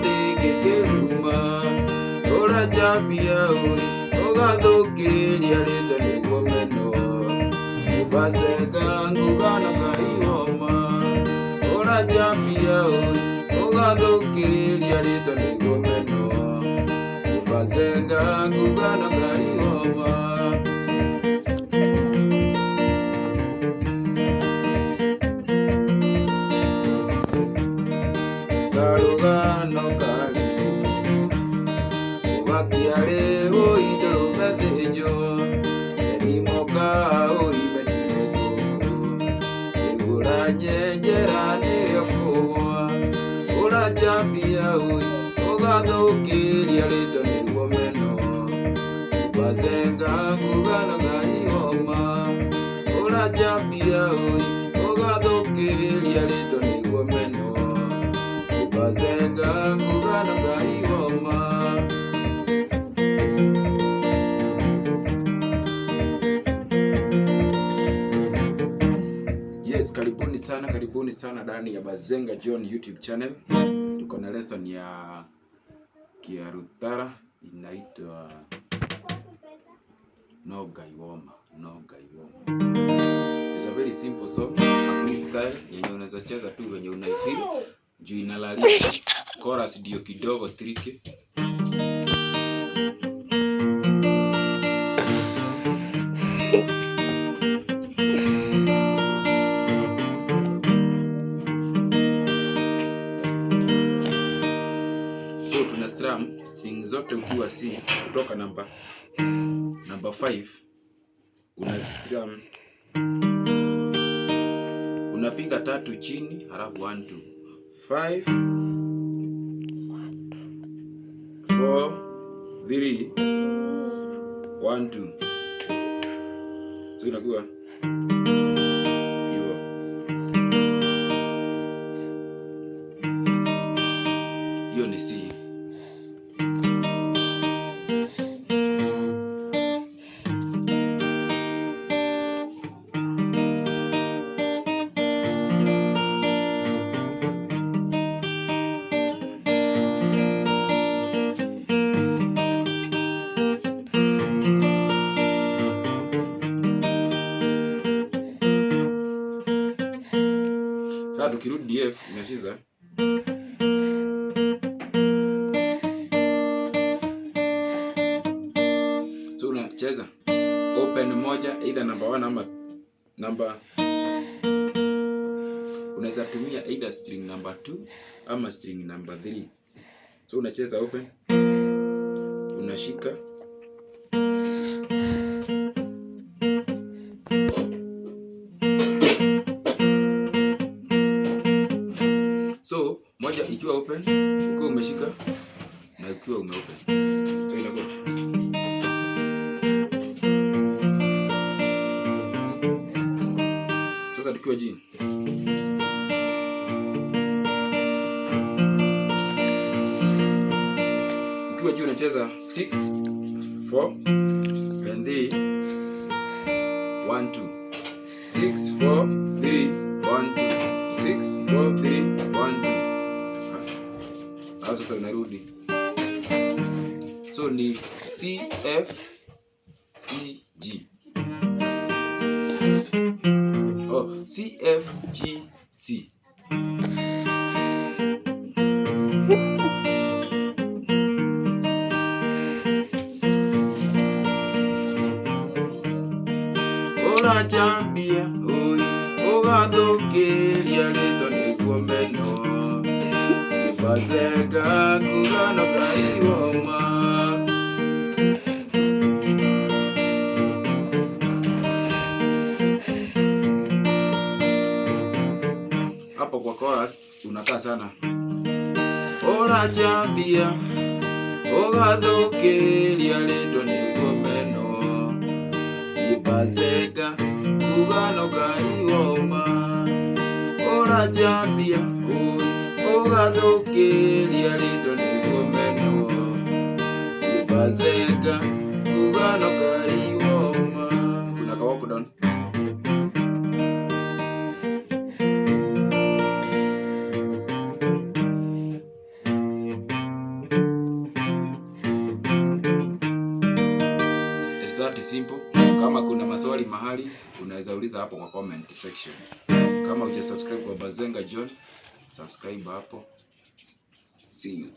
thikikiruma urajambia ugathukiria rita niguo meno ugacenga ngugana kaihoma urajambia ugathukiria rita niguo meno ugacenga ngugana kaihoma karugano kali ugakiare oido methejo erimoka oimeneko iguranye njerane yokuwa urajambia ugathukiria rita niguo meno ugacenga ngugana kaihoma urajambia ugathukiria rita niguo meno ugacenga ngugana kaihoma. Yes, karibuni sana ndani ya Bazenga John YouTube channel. Tuko na lesson ya Kiarutara inaitwa No Gaiwoma. It's a very simple song, a freestyle yenye unaweza cheza tu wenye unaifeel. Juu inalalia chorus ndio kidogo tricky. So tuna strum string zote ukiwa C kutoka number 5 una strum unapiga 3 chini halafu 1 2 5 4 3 1 2. So inakuwa hiyo ni C. Sasa tukirudi F unashiza so unacheza open moja either number 1 ama number unaweza tumia either string number 2 ama string number 3. So unacheza open unashika so moja ikiwa open ukiwa umeshika na ukiwa umeopen. So inakuwa sasa tukiwa G ukiwa G unacheza 6 4 and 3 1 2 6 4 3 1 2 6 4 3 1 2. Sasa unarudi so ni C F C G. C F G C. Urajambia ugathukiria rita niguo meno ugacenga ngugana kaihoma. Hapo kwa chorus unakaa sana urajambia ugathukiria rita niguo meno ugacenga ngugana kaihoma. Urajambia ugathukiria rita niguo meno ugacenga ngugana kaihoma. Kuna kawako down simple. Kama kuna maswali mahali unaweza uliza hapo kwa comment section. Kama hujasubscribe kwa Bazenga John, subscribe hapo. See you.